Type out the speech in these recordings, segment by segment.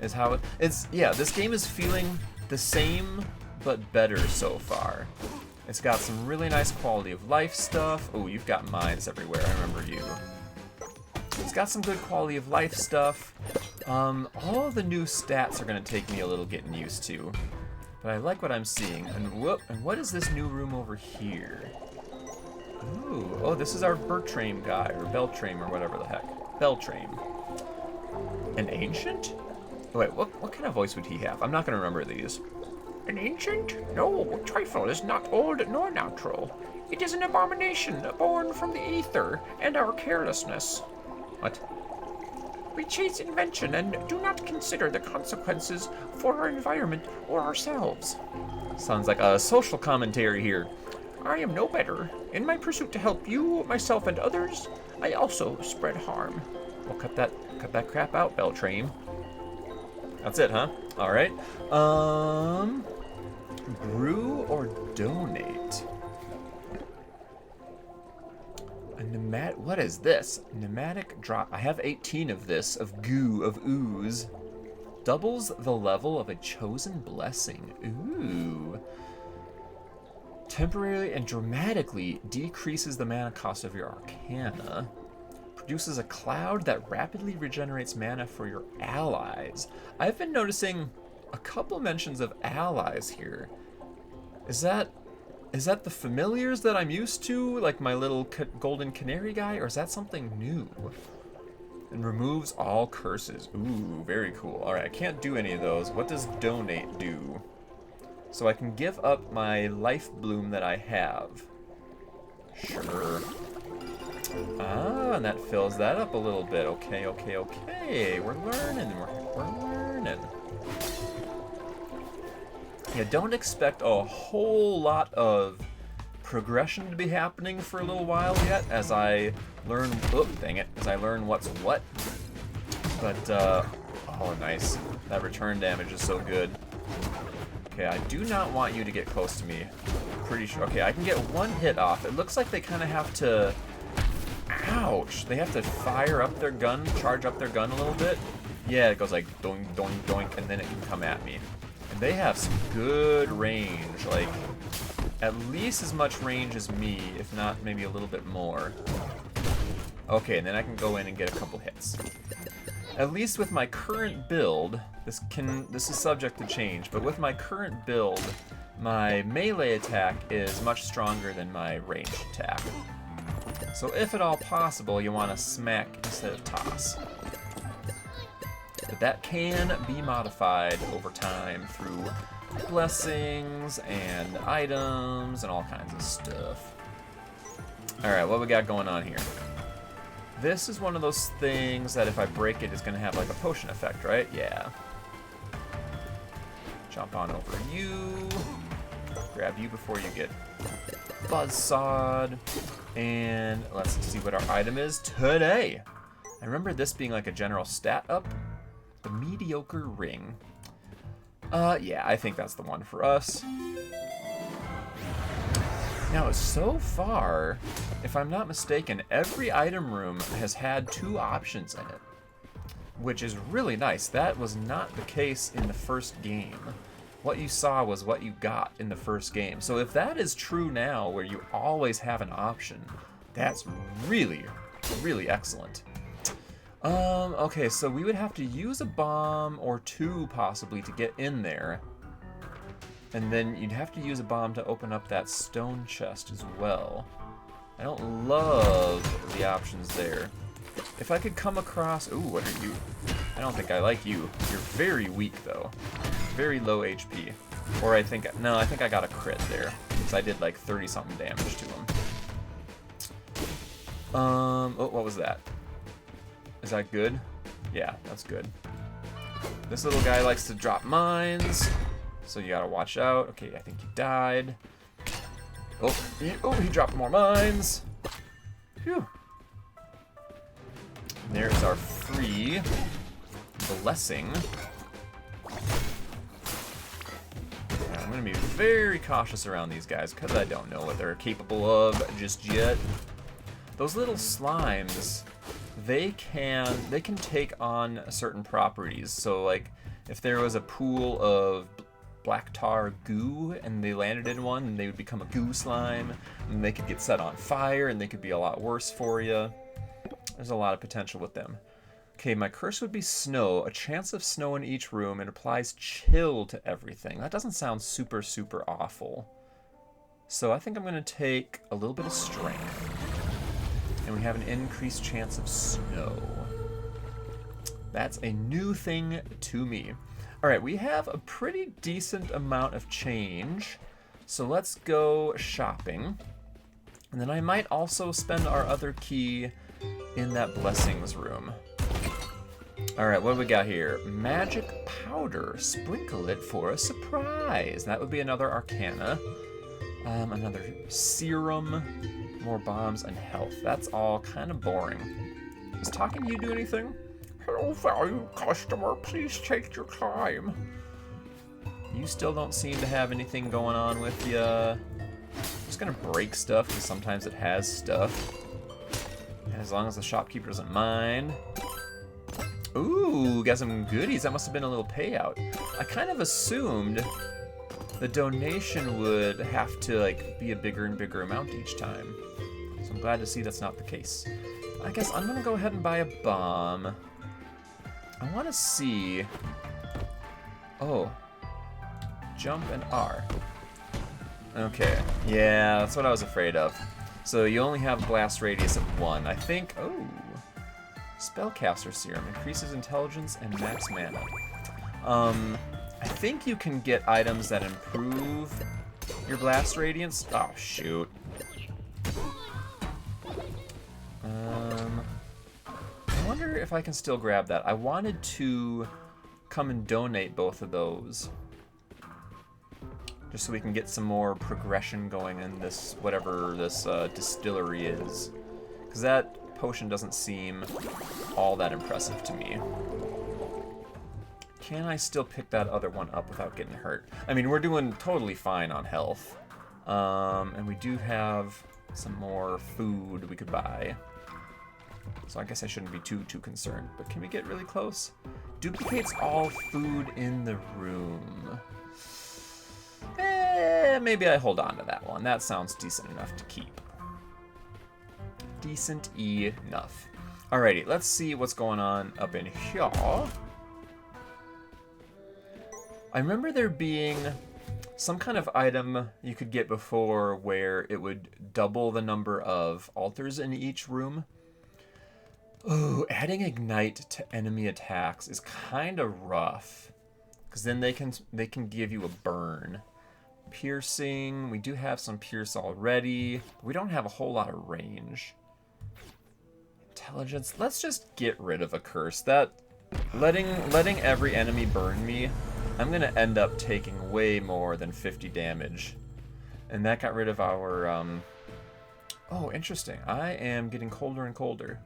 is how it's. Yeah, this game is feeling the same but better so far. It's got some really nice quality of life stuff. Oh, you've got mines everywhere. I remember you. It's got some good quality of life stuff. All the new stats are gonna take me a little getting used to, but I like what I'm seeing. And whoop! And what is this new room over here? Ooh, oh, this is our Bertram guy, or Beltram, or whatever the heck. Beltram. An ancient? Oh, wait, what kind of voice would he have? I'm not gonna remember these. An ancient? No, trifle is not old nor natural. It is an abomination born from the ether and our carelessness. What? We chase invention and do not consider the consequences for our environment or ourselves. Sounds like a social commentary here. I am no better. In my pursuit to help you, myself, and others, I also spread harm. Well, cut that crap out, Beltram. That's it, huh? All right. Brew or donate? A pneumatic. What is this? Pneumatic drop. I have 18 of this, of goo, of ooze. Doubles the level of a chosen blessing. Ooh. Temporarily and dramatically decreases the mana cost of your arcana. Produces a cloud that rapidly regenerates mana for your allies. I've been noticing a couple mentions of allies here. Is that the familiars that I'm used to, like my little golden canary guy, or is that something new? And removes all curses. Ooh, very cool. All right, I can't do any of those. What does donate do? So I can give up my life bloom that I have. Sure. Ah, and that fills that up a little bit. Okay, okay, okay. We're learning. We're learning. Yeah, don't expect a whole lot of progression to be happening for a little while yet as I learn. Oh, dang it. As I learn what's what. But, oh, nice. That return damage is so good. Okay, I do not want you to get close to me. Pretty sure. Okay, I can get one hit off. It looks like they kind of have to... Ouch! They have to fire up their gun, charge up their gun a little bit. Yeah, it goes like doink, doink, doink, and then it can come at me. And they have some good range, like at least as much range as me, if not maybe a little bit more. Okay, and then I can go in and get a couple hits. At least with my current build, this is subject to change, but with my current build, my melee attack is much stronger than my ranged attack. So if at all possible, you want to smack instead of toss. But that can be modified over time through blessings and items and all kinds of stuff. Alright, what we got going on here? This is one of those things that if I break it, it's going to have like a potion effect, right? Yeah. Jump on over you. Grab you before you get buzzsawed. And let's see what our item is today. I remember this being like a general stat up. The mediocre ring. Yeah, I think that's the one for us. Now, so far, if I'm not mistaken, every item room has had 2 options in it, which is really nice. That was not the case in the first game. What you saw was what you got in the first game. So if that is true now, where you always have an option, that's really, really excellent. Okay, so we would have to use a bomb or 2 possibly to get in there. And then you'd have to use a bomb to open up that stone chest as well. I don't love the options there. If I could come across... Ooh, what are you? I don't think I like you. You're very weak, though. Very low HP. Or I think... No, I think I got a crit there. Because I did like 30-something damage to him. Oh, what was that? Is that good? Yeah, that's good. This little guy likes to drop mines. So you gotta watch out. Okay, I think he died. Oh, he dropped more mines. Phew. And there's our free blessing. I'm gonna be very cautious around these guys because I don't know what they're capable of just yet. Those little slimes, they can take on certain properties. So like, If there was a pool of black tar goo and they landed in one, and they would become a goo slime, and they could get set on fire, and they could be a lot worse for you. There's a lot of potential with them. Okay, my curse would be snow. A chance of snow in each room. It applies chill to everything. That doesn't sound super, super awful. So I think I'm going to take a little bit of strength. And we have an increased chance of snow. That's a new thing to me. All right, we have a pretty decent amount of change. So let's go shopping. And then I might also spend our other key in that blessings room. All right, what do we got here? Magic powder. Sprinkle it for a surprise. That would be another arcana. Another serum. More bombs and health. That's all kind of boring. Does talking to you do anything? Hello, valued customer. Please take your time. You still don't seem to have anything going on with you. I'm just gonna break stuff because sometimes it has stuff. As long as the shopkeeper doesn't mind. Ooh, got some goodies. That must have been a little payout. I kind of assumed the donation would have to like be a bigger and bigger amount each time. So I'm glad to see that's not the case. I guess I'm gonna go ahead and buy a bomb. I want to see. Oh, jump and R. Okay, yeah, that's what I was afraid of. So you only have blast radius of 1. I think. Oh. Spellcaster Serum increases intelligence and max mana. I think you can get items that improve your blast radiance. Oh shoot. I wonder if I can still grab that. I wanted to come and donate both of those, just so we can get some more progression going in this whatever this distillery is, because that potion doesn't seem all that impressive to me. Can I still pick that other one up without getting hurt? I mean, we're doing totally fine on health. And we do have some more food we could buy. So I guess I shouldn't be too concerned. But can we get really close? Duplicates all food in the room. Maybe I hold on to that one. That sounds decent enough to keep. Decent enough. Alrighty, let's see what's going on up in here. I remember there being some kind of item you could get before where it would double the number of altars in each room. Ooh, adding ignite to enemy attacks is kind of rough, because then they can give you a burn. Piercing, we do have some pierce already. We don't have a whole lot of range. Intelligence, let's just get rid of a curse. That letting every enemy burn me, I'm gonna end up taking way more than 50 damage. And that got rid of our oh, interesting. I am getting colder and colder.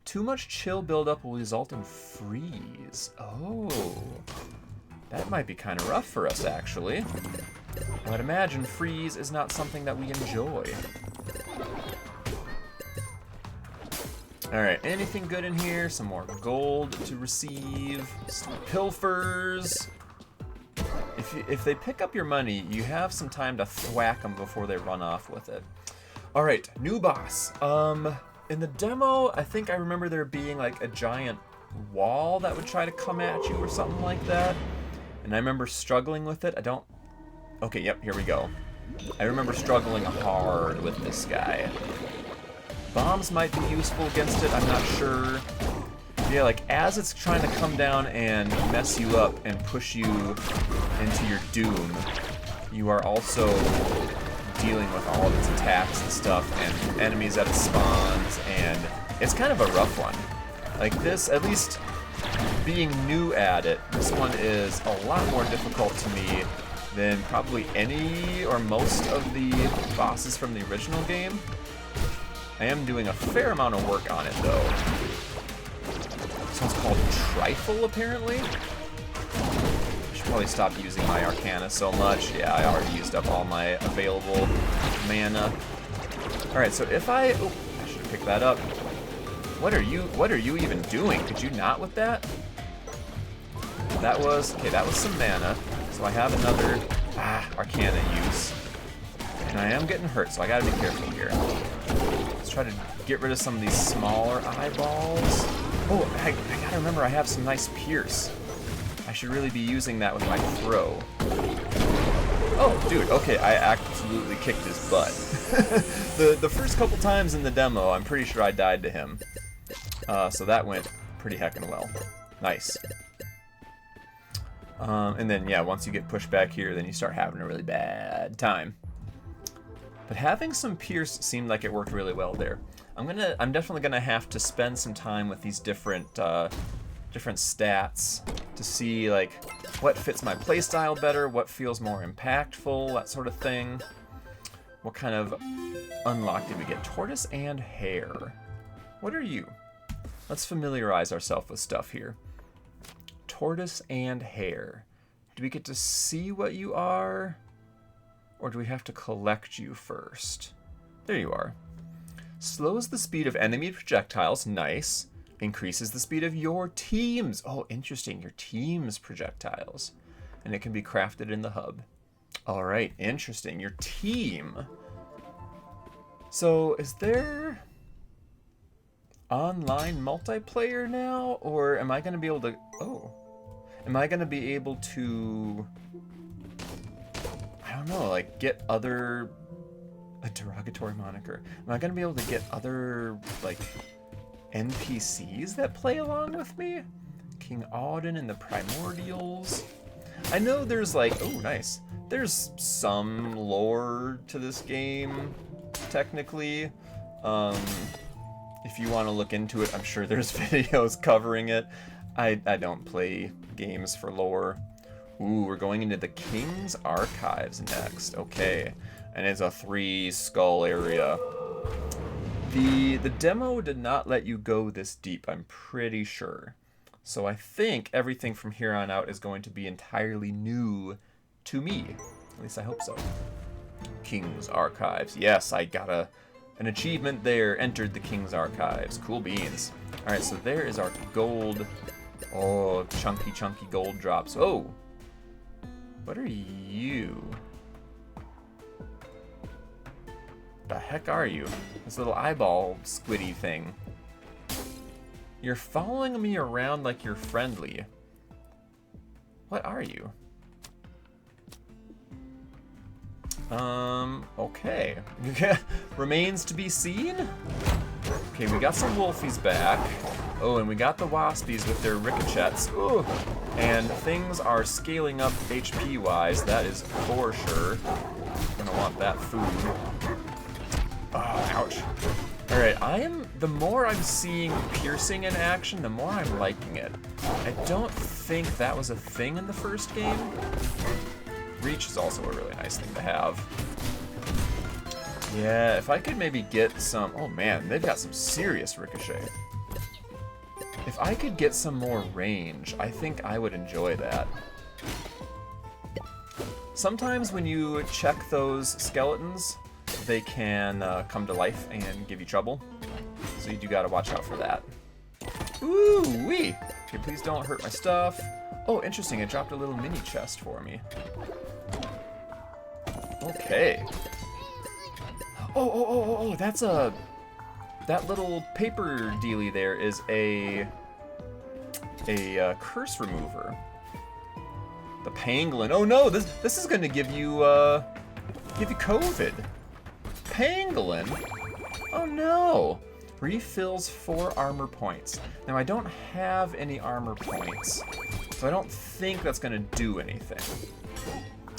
Too much chill buildup will result in freeze. Oh, that might be kind of rough for us, actually. I would imagine freeze is not something that we enjoy. Alright, anything good in here? Some more gold to receive. Some pilfers. If they pick up your money, you have some time to thwack them before they run off with it. Alright, new boss. In the demo, I think I remember there being like a giant wall that would try to come at you or something like that. And I remember struggling with it. I don't... Okay, yep, here we go. I remember struggling hard with this guy. Bombs might be useful against it, I'm not sure. Yeah, like as it's trying to come down and mess you up and push you into your doom, you are also dealing with all of its attacks and stuff and enemies that it spawns, and it's kind of a rough one. Like this, at least being new at it, this one is a lot more difficult to me than probably any or most of the bosses from the original game. I am doing a fair amount of work on it though. This one's called Trifle, apparently. I should probably stop using my Arcana so much. Yeah, I already used up all my available mana. Alright, so if I... Oh, I should have picked that up. What are you even doing? Could you not with that? that was some mana. So I have another Arcana use. And I am getting hurt, so I gotta be careful here. Let's try to get rid of some of these smaller eyeballs. Oh, I gotta remember I have some nice pierce. I should really be using that with my throw. Oh, dude, okay, I absolutely kicked his butt. The first couple times in the demo, I'm pretty sure I died to him. So that went pretty heckin' well. Nice. And then, yeah, once you get pushed back here, then you start having a really bad time. But having some pierce seemed like it worked really well there. I'm definitely gonna have to spend some time with these different stats to see like what fits my playstyle better, what feels more impactful, that sort of thing. What kind of unlock did we get? Tortoise and hare. What are you? Let's familiarize ourselves with stuff here. Tortoise and hare. Do we get to see what you are? Or do we have to collect you first? There you are. Slows the speed of enemy projectiles. Nice. Increases the speed of your team's. Oh, interesting. Your team's projectiles. And it can be crafted in the hub. All right. Interesting. Your team. So, is there online multiplayer now? Or am I going to be able to... Oh. Am I going to be able to... I don't know, like, get other... A derogatory moniker. Am I going to be able to get other, like, NPCs that play along with me? King Auden and the Primordials. I know there's, like... Oh, nice. There's some lore to this game, technically. If you want to look into it, I'm sure there's videos covering it. I don't play games for lore. Ooh, we're going into the King's Archives next. Okay. And it's a 3-skull area. The demo did not let you go this deep, I'm pretty sure. So I think everything from here on out is going to be entirely new to me. At least I hope so. King's Archives. Yes, I got an achievement there. Entered the King's Archives. Cool beans. Alright, so there is our gold. Oh, chunky gold drops. Oh! What are you? The heck are you? This little eyeball squiddy thing. You're following me around like you're friendly. What are you? Okay. Remains to be seen? Okay, we got some wolfies back. Oh, and we got the waspies with their ricochets. Ooh. And things are scaling up HP-wise, that is for sure. Gonna want that food. Oh, ouch. Alright, the more I'm seeing piercing in action, the more I'm liking it. I don't think that was a thing in the first game. Reach is also a really nice thing to have. Yeah, if I could maybe get some... Oh man, they've got some serious ricochet. If I could get some more range, I think I would enjoy that. Sometimes when you check those skeletons, they can come to life and give you trouble. So you do gotta watch out for that. Ooh-wee! Okay, please don't hurt my stuff. Oh, interesting, it dropped a little mini chest for me. Okay. Oh, that's a... That little paper dealie there is a curse remover. The pangolin. Oh no, this is gonna give you COVID. Pangolin? Oh no! Refills 4 armor points. Now I don't have any armor points, so I don't think that's gonna do anything.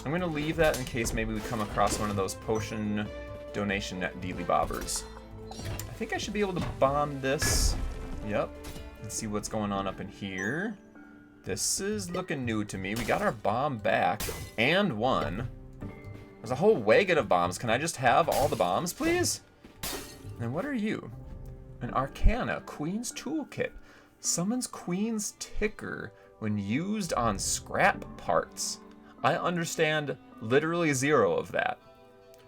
I'm gonna leave that in case maybe we come across one of those potion donation dealy bobbers. I think I should be able to bomb this. Yep. Let's see what's going on up in here. This is looking new to me. We got our bomb back. And one. There's a whole wagon of bombs. Can I just have all the bombs, please? And what are you? An Arcana. Queen's Toolkit. Summons Queen's Ticker when used on scrap parts. I understand literally 0 of that.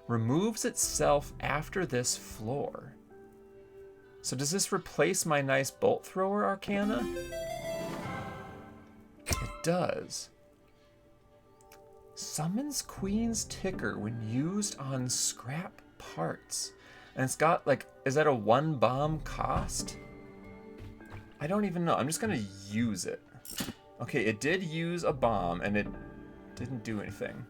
Removes itself after this floor. So does this replace my nice bolt thrower Arcana? It does. Summons Queen's Ticker when used on scrap parts. And it's got, like, is that a 1 bomb cost? I don't even know. I'm just gonna use it. Okay, it did use a bomb, and it didn't do anything.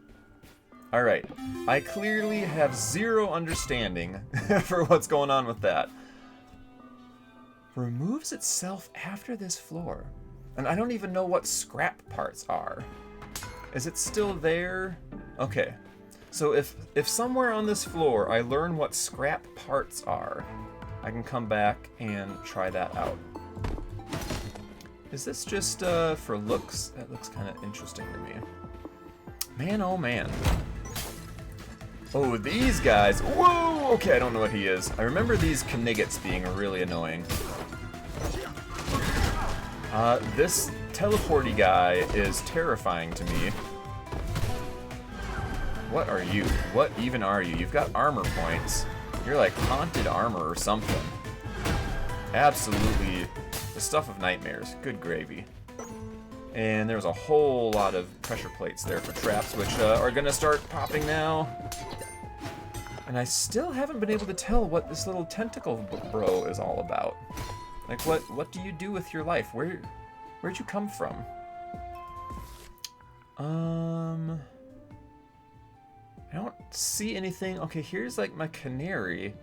Alright, I clearly have zero understanding for what's going on with that. Removes itself after this floor. And I don't even know what scrap parts are. Is it still there? Okay. So if somewhere on this floor I learn what scrap parts are, I can come back and try that out. Is this just for looks? That looks kind of interesting to me. Man, oh man. Oh, these guys. Whoa! Okay, I don't know what he is. I remember these Kniggets being really annoying. This teleporty guy is terrifying to me. What are you? What even are you? You've got armor points. You're like haunted armor or something. Absolutely the stuff of nightmares. Good gravy. And there's a whole lot of pressure plates there for traps, which are gonna start popping now. And I still haven't been able to tell what this little tentacle bro is all about. Like, what do you do with your life? Where'd you come from? I don't see anything. Okay, here's like my canary.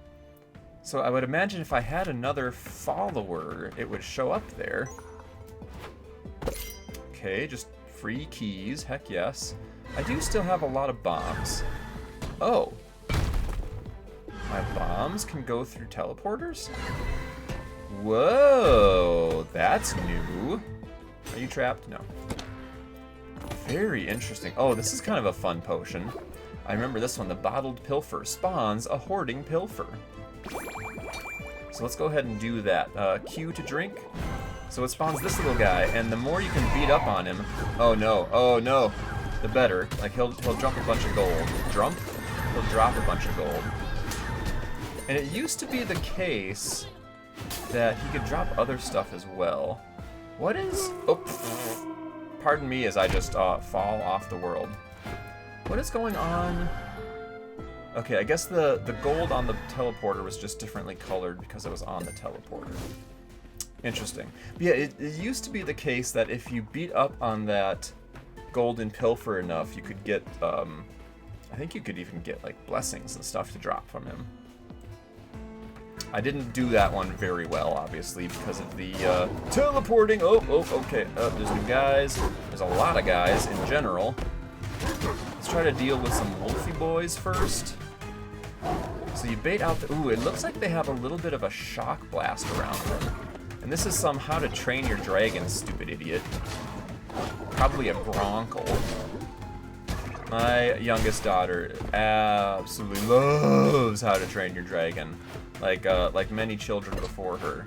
So I would imagine if I had another follower, it would show up there. Okay, just free keys. Heck yes. I do still have a lot of bombs. Oh. My bombs can go through teleporters? Whoa, that's new. Are you trapped? No. Very interesting. Oh, this is kind of a fun potion. I remember this one. The bottled pilfer spawns a hoarding pilfer. So let's go ahead and do that. Q to drink. So it spawns this little guy, and the more you can beat up on him, oh no, the better. Like he'll drop a bunch of gold. He'll drop a bunch of gold. And it used to be the case that he could drop other stuff as well. What is... Oh, pardon me as I just fall off the world. What is going on? Okay, I guess the gold on the teleporter was just differently colored because it was on the teleporter. Interesting. But yeah, it used to be the case that if you beat up on that golden pilfer enough, you could get, I think you could even get, like, blessings and stuff to drop from him. I didn't do that one very well, obviously, because of the teleporting. Oh, okay. There's new guys. There's a lot of guys in general. Let's try to deal with some wolfy boys first. So you bait out the... Ooh, it looks like they have a little bit of a shock blast around them. And this is some How to Train Your Dragon, stupid idiot. Probably a Gronkle. My youngest daughter absolutely loves How to Train Your Dragon. Like many children before her.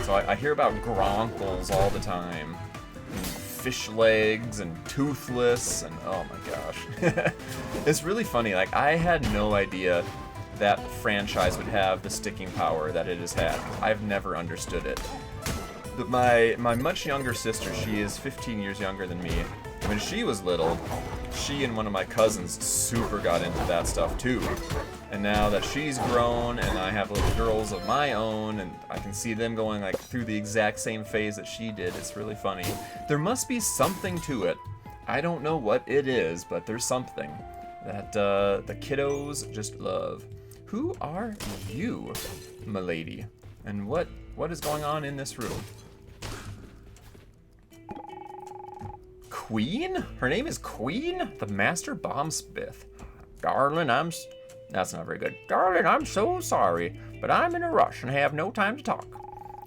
So I hear about Gronkles all the time. And fish legs and toothless and oh my gosh. It's really funny. Like, I had no idea that franchise would have the sticking power that it has had. I've never understood it. But my much younger sister, she is 15 years younger than me. When she was little, she and one of my cousins super got into that stuff too. And now that she's grown and I have little girls of my own and I can see them going like through the exact same phase that she did, it's really funny. There must be something to it. I don't know what it is, but there's something that the kiddos just love. Who are you, milady? And what is going on in this room? Queen? Her name is Queen? The Master Bombsmith. Darling, That's not very good. Darling, I'm so sorry, but I'm in a rush and have no time to talk.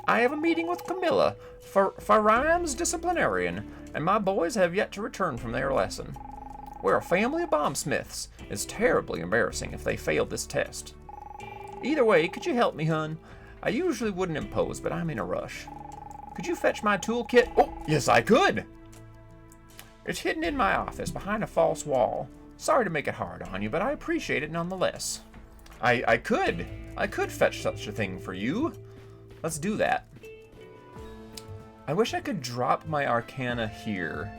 I have a meeting with Camilla, Faram's disciplinarian, and my boys have yet to return from their lesson. We're a family of bombsmiths. It's terribly embarrassing if they fail this test. Either way, could you help me, hun? I usually wouldn't impose, but I'm in a rush. Could you fetch my toolkit? Oh, yes, I could! It's hidden in my office behind a false wall. Sorry to make it hard on you, but I appreciate it nonetheless. I could fetch such a thing for you. Let's do that. I wish I could drop my Arcana here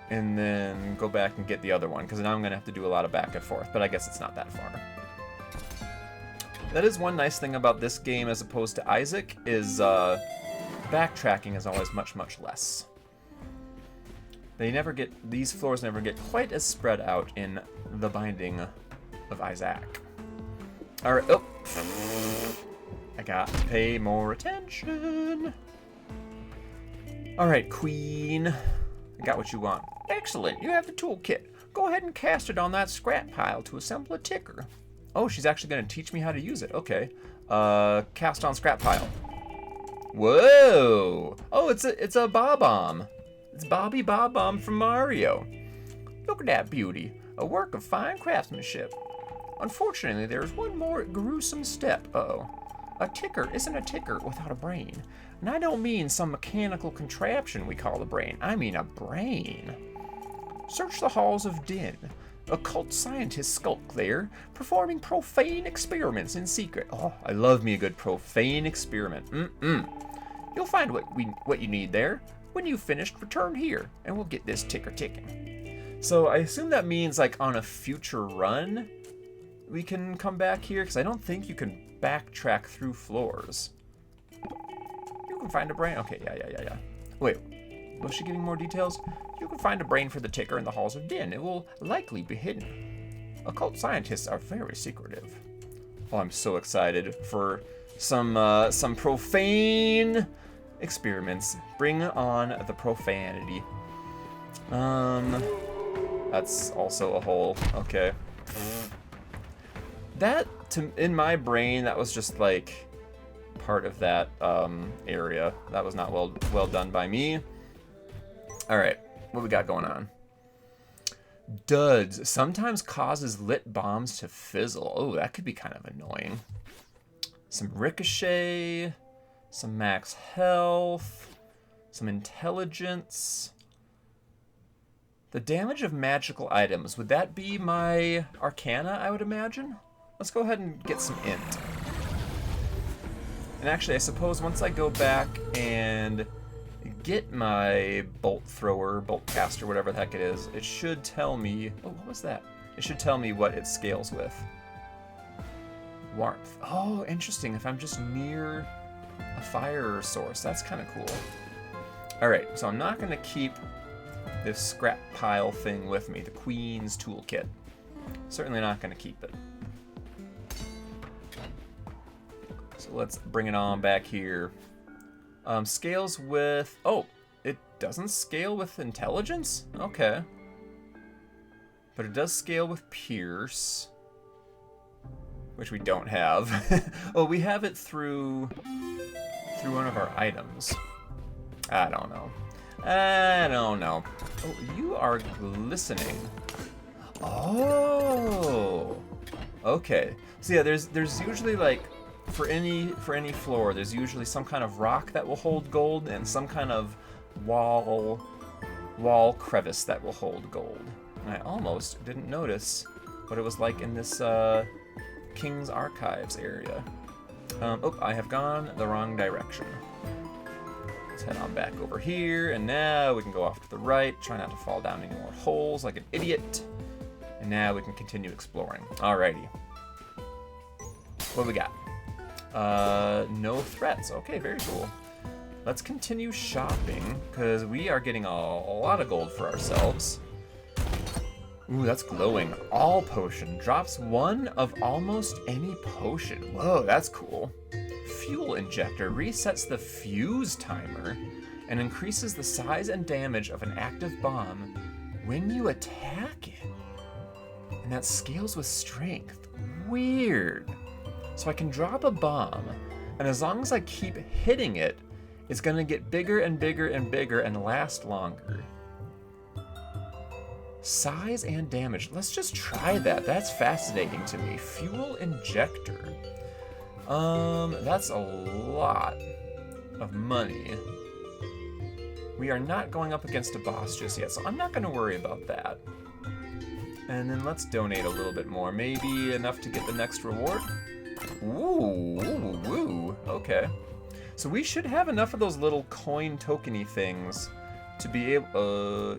and then go back and get the other one, because now I'm going to have to do a lot of back and forth, but I guess it's not that far. That is one nice thing about this game as opposed to Isaac, is backtracking is always much, much less. These floors never get quite as spread out in The Binding of Isaac. Alright, oh! I got to pay more attention. Alright, Queen. I got what you want. Excellent, you have the toolkit. Go ahead and cast it on that scrap pile to assemble a ticker. Oh, she's actually going to teach me how to use it. Okay. Cast on scrap pile. Whoa! Oh, it's a Bob-omb. It's Bobby Bob-omb from Mario. Look at that beauty. A work of fine craftsmanship. Unfortunately, there's one more gruesome step. Uh-oh. A ticker isn't a ticker without a brain. And I don't mean some mechanical contraption we call a brain. I mean a brain. Search the halls of Din. Occult scientists skulk there, performing profane experiments in secret. Oh, I love me a good profane experiment. You'll find what you need there. When you've finished, return here, and we'll get this ticker ticking. So I assume that means, like, on a future run, we can come back here, because I don't think you can backtrack through floors. You can find a brain. Okay, yeah. Wait, was she giving more details? You can find a brain for the ticker in the halls of Din. It will likely be hidden. Occult scientists are very secretive. Oh, I'm so excited for some profane experiments. Bring on the profanity. That's also a hole. Okay. That, in my brain, that was just like part of that area. That was not well done by me. All right, what we got going on? Duds sometimes causes lit bombs to fizzle. Oh, that could be kind of annoying. Some ricochet, some max health, some intelligence. The damage of magical items, would that be my Arcana, I would imagine? Let's go ahead and get some int. And actually, I suppose once I go back and get my bolt thrower, bolt caster, whatever the heck it is, it should tell me, oh, what was that? It should tell me what it scales with. Warmth. Oh, interesting. If I'm just near a fire source, that's kind of cool. All right, so I'm not going to keep this scrap pile thing with me, the Queen's toolkit. Certainly not going to keep it. So let's bring it on back here. Scales with... Oh, it doesn't scale with intelligence? Okay. But it does scale with Pierce, which we don't have. Oh, we have it through one of our items. I don't know. Oh, you are glistening. Oh. Okay. So yeah, there's usually like for any floor, there's usually some kind of rock that will hold gold and some kind of wall crevice that will hold gold. And I almost didn't notice what it was like in this King's Archives area. Oh, I have gone the wrong direction. Let's head on back over here, and now we can go off to the right, try not to fall down any more holes like an idiot. And now we can continue exploring. Alrighty. What do we got? No threats. Okay, very cool. Let's continue shopping, because we are getting a lot of gold for ourselves. Ooh, that's glowing. All potion. Drops one of almost any potion. Whoa, that's cool. Fuel injector resets the fuse timer and increases the size and damage of an active bomb when you attack it. And that scales with strength. Weird. So I can drop a bomb, and as long as I keep hitting it, it's gonna get bigger and bigger and bigger and last longer. Size and damage. Let's just try that. That's fascinating to me. Fuel injector. That's a lot of money. We are not going up against a boss just yet, so I'm not gonna worry about that. And then let's donate a little bit more. Maybe enough to get the next reward? Ooh, okay. So we should have enough of those little coin tokeny things to be able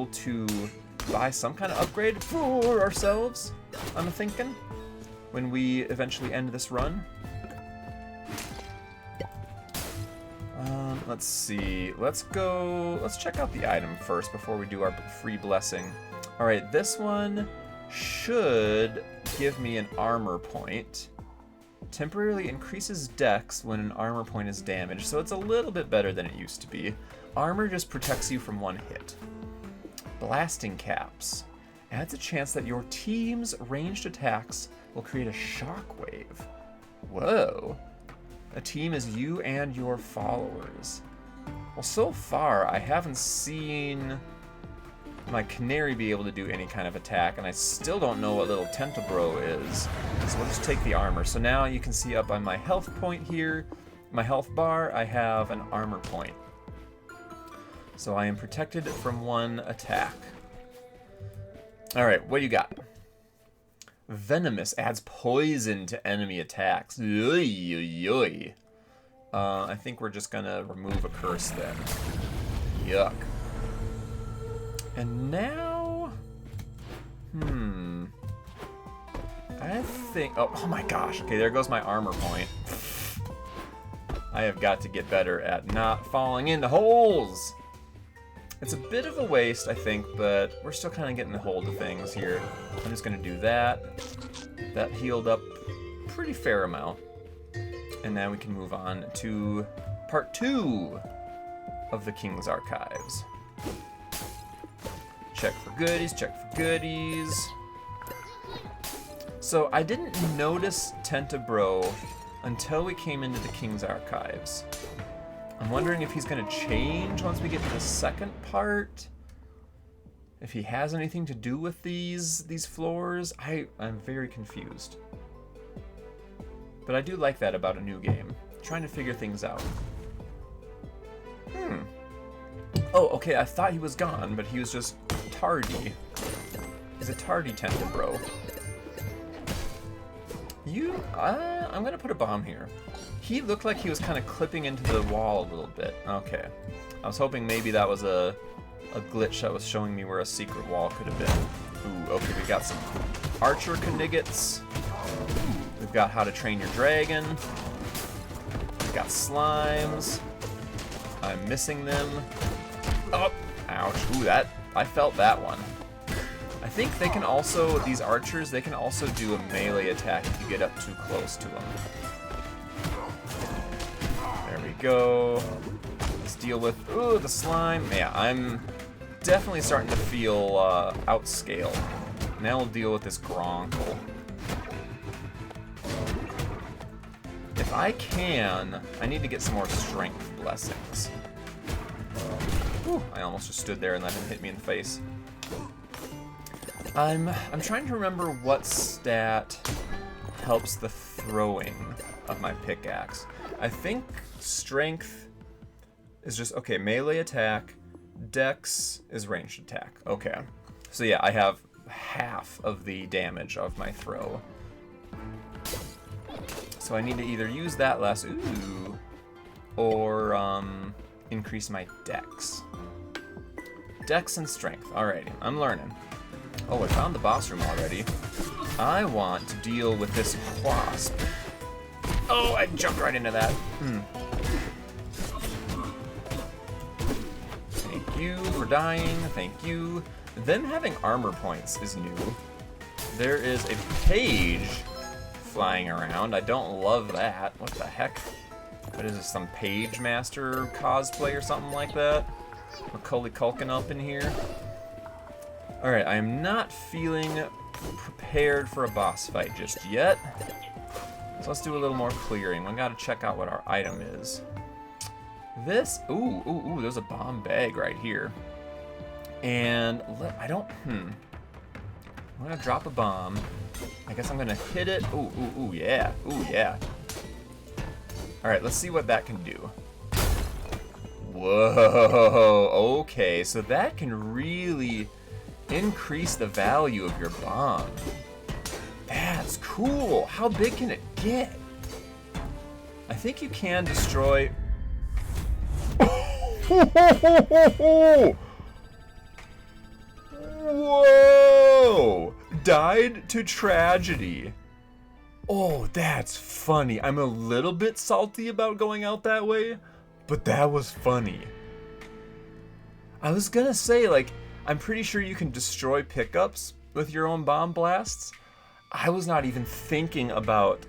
to buy some kind of upgrade for ourselves, I'm thinking, when we eventually end this run. Let's see. Let's check out the item first before we do our free blessing. All right, this one should give me an armor point. Temporarily increases dex when an armor point is damaged, so it's a little bit better than it used to be. Armor just protects you from one hit. Blasting caps adds a chance that your team's ranged attacks will create a shockwave. Whoa. A team is you and your followers. Well, so far, I haven't seen my canary be able to do any kind of attack, and I still don't know what little Tentabro is. So we'll just take the armor. So now you can see up on my health point here, my health bar, I have an armor point. So I am protected from one attack. All right, what do you got? Venomous adds poison to enemy attacks. I think we're just gonna remove a curse then. Yuck. And now, I think, oh my gosh. Okay, there goes my armor point. I have got to get better at not falling into holes. It's a bit of a waste, I think, but we're still kind of getting the hold of things here. I'm just going to do that. That healed up pretty fair amount. And now we can move on to part 2 of the King's Archives. Check for goodies, check for goodies. So I didn't notice Tentabro until we came into the King's Archives. I'm wondering if he's going to change once we get to the second part. If he has anything to do with these floors. I'm very confused. But I do like that about a new game. Trying to figure things out. Oh, okay, I thought he was gone, but he was just tardy. He's a tardy Tentabro. I'm going to put a bomb here. He looked like he was kind of clipping into the wall a little bit. Okay. I was hoping maybe that was a glitch that was showing me where a secret wall could have been. Ooh, okay, we got some archer condiggets. We've got how to train your dragon. We've got slimes. I'm missing them. Oh, ouch. Ooh, I felt that one. I think they can also, these archers, they can also do a melee attack if you get up too close to them. There we go. Let's deal with, ooh, the slime. Yeah, I'm definitely starting to feel outscaled. Now we'll deal with this Gronkle. If I can, I need to get some more strength blessings. Whew, I almost just stood there and let him hit me in the face. I'm trying to remember what stat helps the throwing of my pickaxe. I think strength is just, okay, melee attack, dex is ranged attack. Okay. So yeah, I have half of the damage of my throw. So I need to either use that less, ooh, or increase my dex. Dex and strength. Alrighty, I'm learning. Oh, I found the boss room already. I want to deal with this wasp. Oh, I jumped right into that. Thank you for dying. Thank you. Them having armor points is new. There is a page flying around. I don't love that. What the heck? What is this, some page master cosplay or something like that? Macaulay Culkin up in here. Alright, I am not feeling prepared for a boss fight just yet. So let's do a little more clearing. We gotta check out what our item is. This, ooh, there's a bomb bag right here. And I'm gonna drop a bomb. I guess I'm gonna hit it. Ooh, yeah. Alright, let's see what that can do. Whoa, okay, so that can really increase the value of your bomb. That's cool. How big can it get? I think you can destroy... Whoa! Died to tragedy. Oh, that's funny. I'm a little bit salty about going out that way, but that was funny. I was gonna say, like, I'm pretty sure you can destroy pickups with your own bomb blasts. I was not even thinking about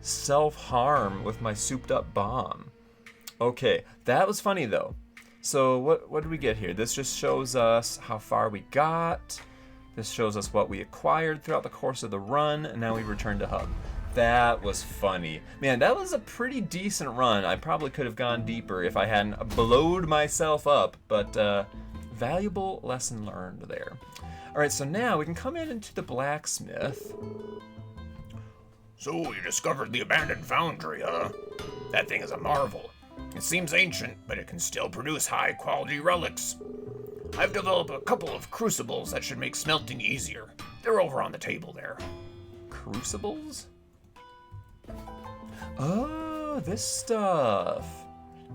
self-harm with my souped-up bomb. Okay, that was funny, though. So what did we get here? This just shows us how far we got. This shows us what we acquired throughout the course of the run, and now we return to hub. That was funny. Man, that was a pretty decent run. I probably could have gone deeper if I hadn't blowed myself up, but valuable lesson learned there. All right, so now we can come into the blacksmith. So you discovered the abandoned foundry, huh? That thing is a marvel. It seems ancient, but it can still produce high-quality relics. I've developed a couple of crucibles that should make smelting easier. They're over on the table there. Crucibles? Oh, this stuff.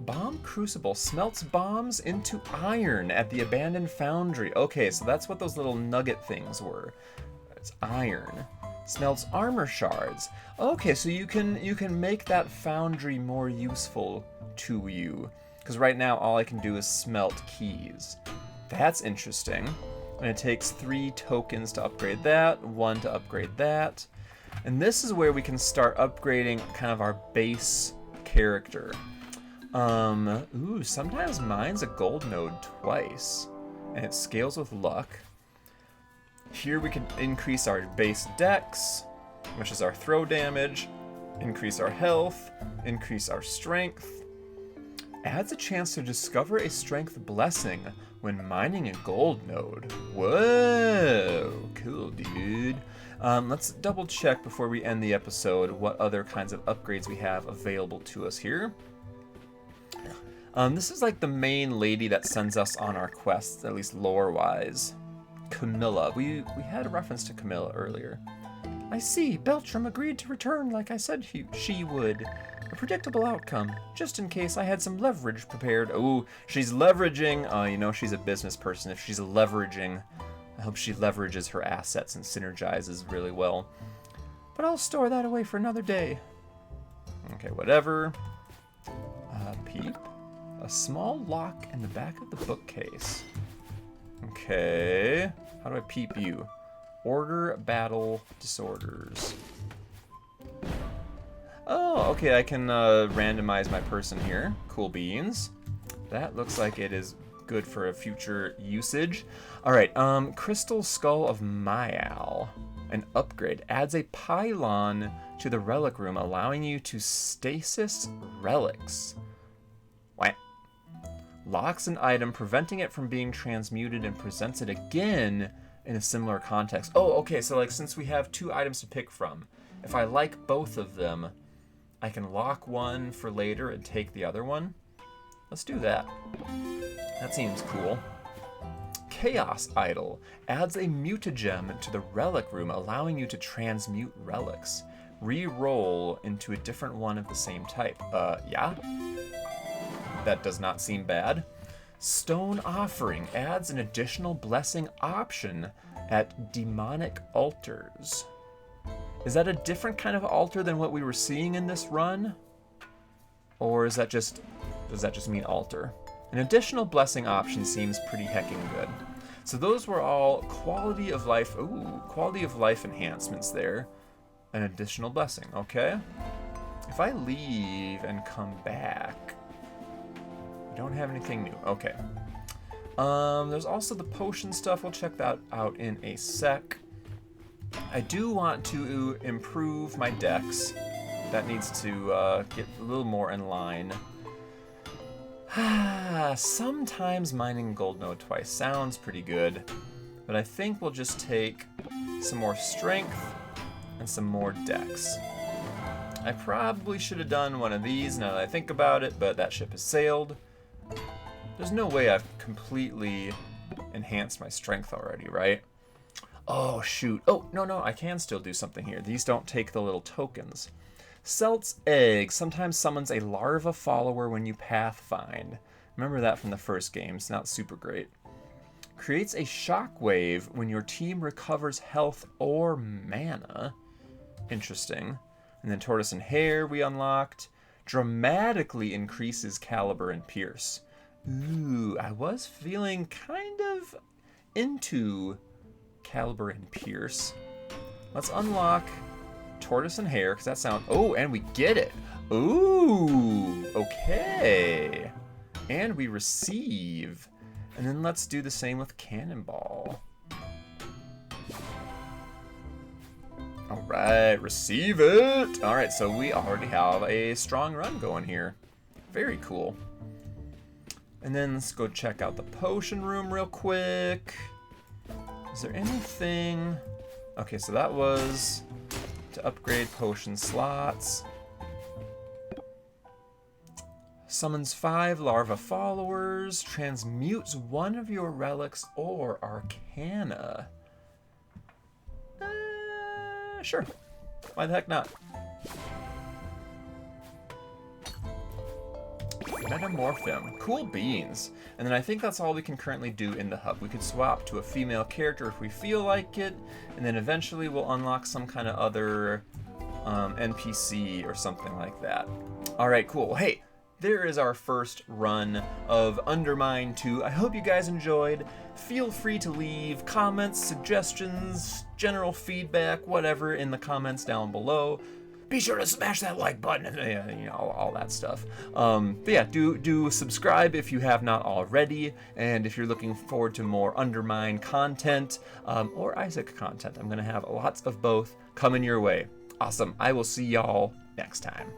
Bomb crucible smelts bombs into iron at the abandoned foundry. Okay, so that's what those little nugget things were. It's iron. Smelts armor shards. Okay, so you can make that foundry more useful to you. Because right now all I can do is smelt keys. That's interesting. And it takes 3 tokens to upgrade that, 1 to upgrade that. And this is where we can start upgrading kind of our base character. Ooh, sometimes mine's a gold node twice. And it scales with luck. Here we can increase our base dex, which is our throw damage, increase our health, increase our strength. Adds a chance to discover a strength blessing when mining a gold node. Whoa, cool, dude. Let's double check before we end the episode what other kinds of upgrades we have available to us here. This is like the main lady that sends us on our quests, at least lore-wise. Camilla. We had a reference to Camilla earlier. I see. Beltram agreed to return like I said she would. A predictable outcome, just in case I had some leverage prepared. Oh, she's leveraging. You know she's a business person. If she's leveraging, I hope she leverages her assets and synergizes really well. But I'll store that away for another day. Okay, whatever. Peep. A small lock in the back of the bookcase. Okay. How do I peep you? Order battle disorders. Oh, okay, I can randomize my person here. Cool beans. That looks like it is good for a future usage. Alright, Crystal Skull of Mayal. An upgrade. Adds a pylon to the relic room, allowing you to stasis relics. What? Locks an item, preventing it from being transmuted, and presents it again in a similar context. Oh, okay, so like since we have 2 items to pick from, if I like both of them, I can lock one for later and take the other one. Let's do that. That seems cool. Chaos Idol adds a mutagem to the relic room, allowing you to transmute relics. Re-roll into a different one of the same type. Yeah? That does not seem bad. Stone Offering adds an additional blessing option at demonic altars. Is that a different kind of altar than what we were seeing in this run? Or is that just, does that just mean altar? An additional blessing option seems pretty hecking good. So those were all quality of life enhancements there. An additional blessing, okay? If I leave and come back, I don't have anything new, okay. There's also the potion stuff, we'll check that out in a sec. I do want to improve my dex. That needs to get a little more in line. Sometimes mining gold node twice sounds pretty good, but I think we'll just take some more strength and some more dex. I probably should have done one of these now that I think about it, but that ship has sailed. There's no way I've completely enhanced my strength already, right? Oh, shoot. Oh, no, I can still do something here. These don't take the little tokens. Celt's egg sometimes summons a larva follower when you pathfind. Remember that from the first game. It's not super great. Creates a shockwave when your team recovers health or mana. Interesting. And then Tortoise and Hare we unlocked. Dramatically increases caliber and pierce. Ooh, I was feeling kind of into caliber and pierce. Let's unlock Tortoise and Hare, because that sounds... Oh, and we get it. Ooh, okay. And we receive. And then let's do the same with Cannonball. All right, receive it. All right, so we already have a strong run going here. Very cool. And then let's go check out the potion room real quick. Is there anything... Okay, so that was to upgrade potion slots. Summons 5 larva followers. Transmutes one of your relics or arcana. Sure. Why the heck not? Metamorph. Cool beans. And then I think that's all we can currently do in the hub. We could swap to a female character if we feel like it, and then eventually we'll unlock some kind of other NPC or something like that. All right, cool. Hey, there is our first run of UnderMine 2. I hope you guys enjoyed. Feel free to leave comments, suggestions, general feedback, whatever in the comments down below. Be sure to smash that like button and you know, all that stuff. But yeah, do subscribe if you have not already, and if you're looking forward to more UnderMine content or Isaac content, I'm gonna have lots of both coming your way. Awesome. I will see y'all next time.